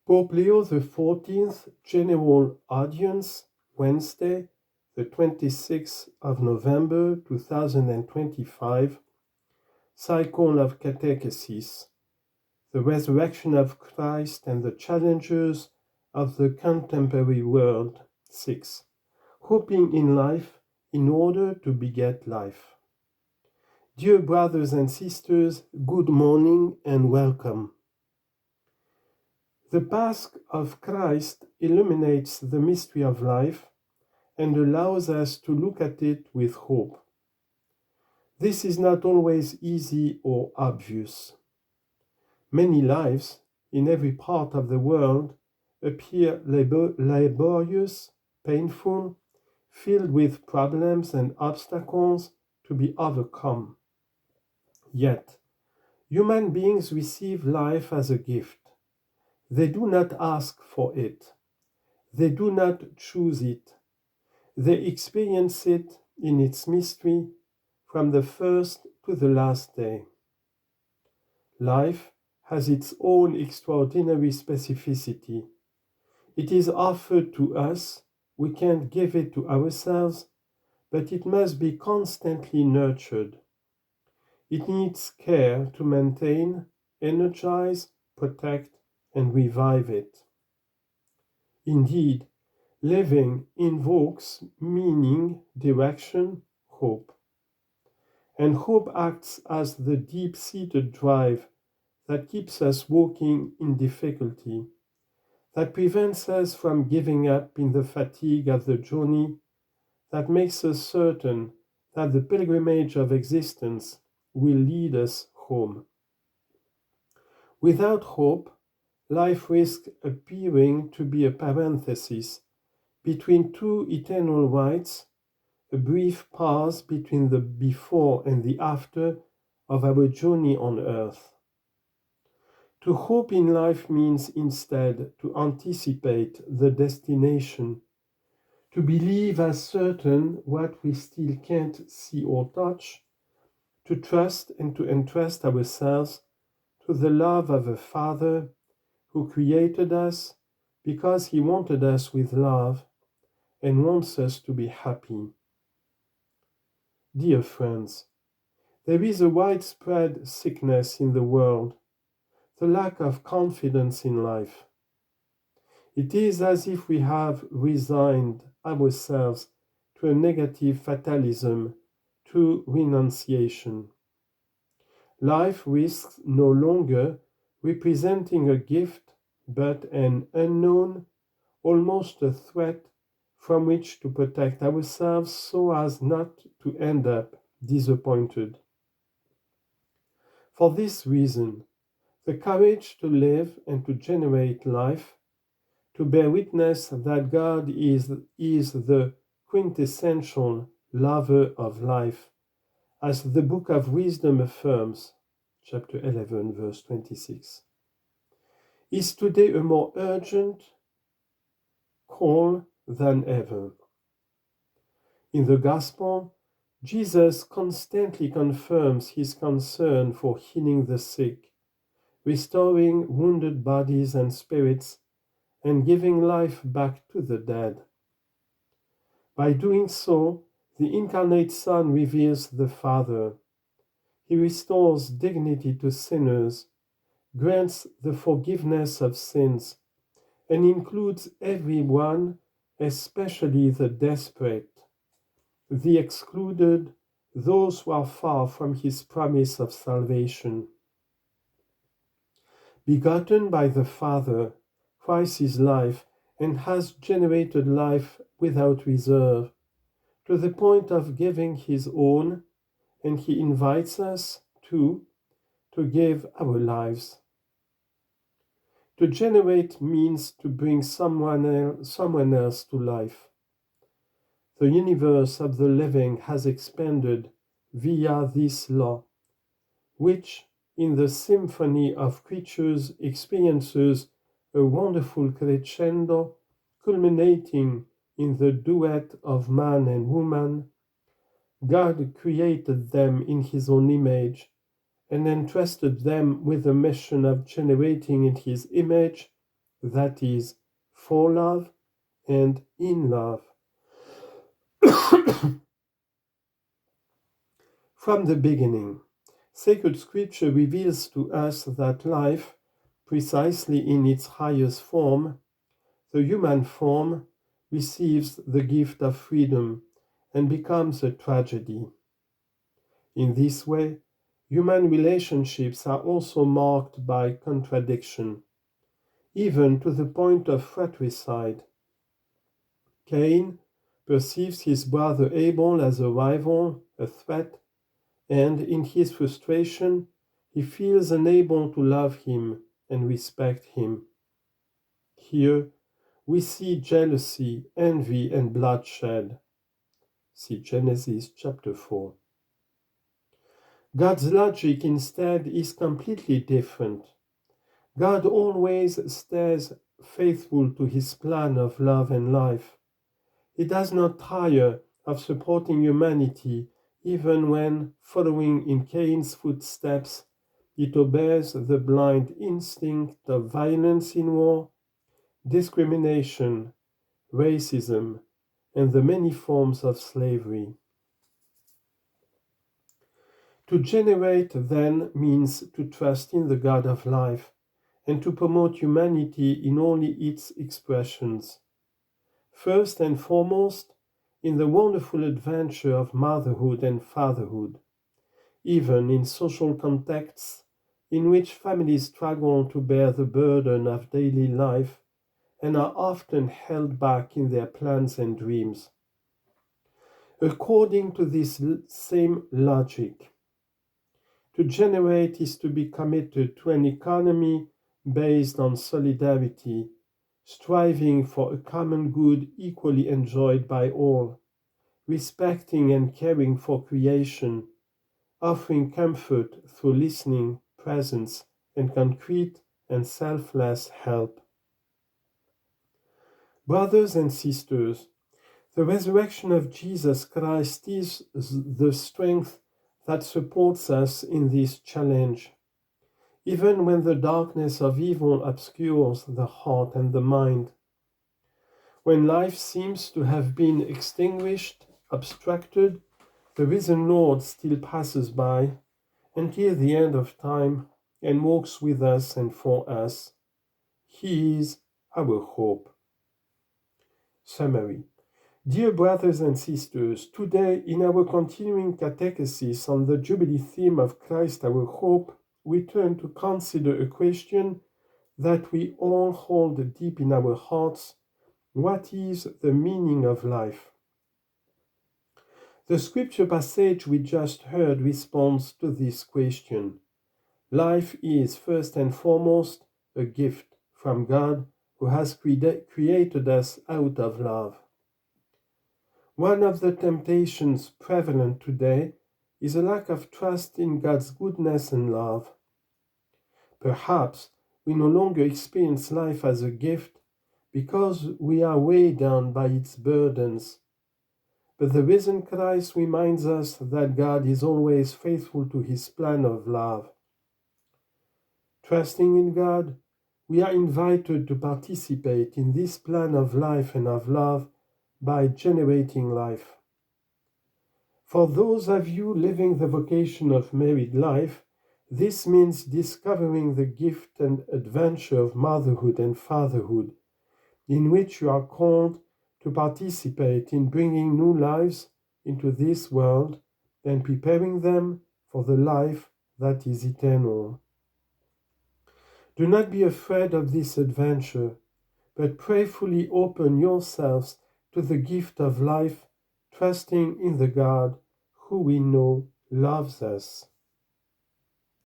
Pope Leo XIV General Audience, Wednesday, the 26th of November 2025, Cycle of Catechesis, the Resurrection of Christ and the Challenges of the Contemporary World, 6. Hoping in life in order to beget life. Dear brothers and sisters, good morning and welcome. The Pasch of Christ illuminates the mystery of life and allows us to look at it with hope. This is not always easy or obvious. Many lives in every part of the world appear laborious, painful, filled with problems and obstacles to be overcome. Yet, human beings receive life as a gift. They do not ask for it. They do not choose it. They experience it in its mystery from the first to the last day. Life has its own extraordinary specificity. It is offered to us. We can't give it to ourselves, but it must be constantly nurtured. It needs care to maintain, energize, protect, and revive it. Indeed, living invokes meaning, direction, hope. And hope acts as the deep-seated drive that keeps us walking in difficulty, that prevents us from giving up in the fatigue of the journey, that makes us certain that the pilgrimage of existence will lead us home. Without hope, life risks appearing to be a parenthesis between two eternal rights, a brief pause between the before and the after of our journey on earth. To hope in life means instead to anticipate the destination, to believe as certain what we still can't see or touch, to trust and to entrust ourselves to the love of a Father who created us because he wanted us with love and wants us to be happy. Dear friends, there is a widespread sickness in the world, the lack of confidence in life. It is as if we have resigned ourselves to a negative fatalism, to renunciation. Life risks no longer representing a gift, but an unknown, almost a threat from which to protect ourselves so as not to end up disappointed. For this reason, the courage to live and to generate life, to bear witness that God is the quintessential lover of life, as the Book of Wisdom affirms, chapter 11, verse 26, is today a more urgent call than ever. In the Gospel, Jesus constantly confirms his concern for healing the sick, restoring wounded bodies and spirits, and giving life back to the dead. By doing so, the incarnate Son reveals the Father. He restores dignity to sinners, grants the forgiveness of sins, and includes everyone, especially the desperate, the excluded, those who are far from his promise of salvation. Begotten by the Father, Christ is life and has generated life without reserve, to the point of giving his own, and he invites us to give our lives. To generate means to bring someone else to life. The universe of the living has expanded via this law, which, in the symphony of creatures, experiences a wonderful crescendo, culminating in the duet of man and woman. God created them in his own image and entrusted them with the mission of generating in his image that is, for love and in love. From the beginning, sacred scripture reveals to us that life, precisely in its highest form, the human form, receives the gift of freedom and becomes a tragedy. In this way, human relationships are also marked by contradiction, even to the point of fratricide. Cain perceives his brother Abel as a rival, a threat, and in his frustration, he feels unable to love him and respect him. Here, we see jealousy, envy, and bloodshed. See Genesis chapter 4. God's logic instead is completely different. God always stays faithful to his plan of love and life. He does not tire of supporting humanity even when, following in Cain's footsteps, it obeys the blind instinct of violence in war, discrimination, racism, and the many forms of slavery. To generate, then, means to trust in the God of life and to promote humanity in all its expressions. First and foremost, in the wonderful adventure of motherhood and fatherhood, even in social contexts in which families struggle to bear the burden of daily life and are often held back in their plans and dreams. According to this same logic, to generate is to be committed to an economy based on solidarity, striving for a common good equally enjoyed by all, respecting and caring for creation, offering comfort through listening, presence, and concrete and selfless help. Brothers and sisters, the resurrection of Jesus Christ is the strength that supports us in this challenge, even when the darkness of evil obscures the heart and the mind. When life seems to have been extinguished, obstructed, the risen Lord still passes by until the end of time and walks with us and for us. He is our hope. Summary. Dear brothers and sisters, today in our continuing catechesis on the Jubilee theme of Christ our hope, we turn to consider a question that we all hold deep in our hearts. What is the meaning of life? The scripture passage we just heard responds to this question. Life is first and foremost a gift from God who has created us out of love. One of the temptations prevalent today is a lack of trust in God's goodness and love. Perhaps we no longer experience life as a gift because we are weighed down by its burdens. But the risen Christ reminds us that God is always faithful to his plan of love. Trusting in God, we are invited to participate in this plan of life and of love by generating life. For those of you living the vocation of married life, this means discovering the gift and adventure of motherhood and fatherhood, in which you are called to participate in bringing new lives into this world and preparing them for the life that is eternal. Do not be afraid of this adventure, but prayerfully open yourselves to the gift of life, trusting in the God who we know loves us.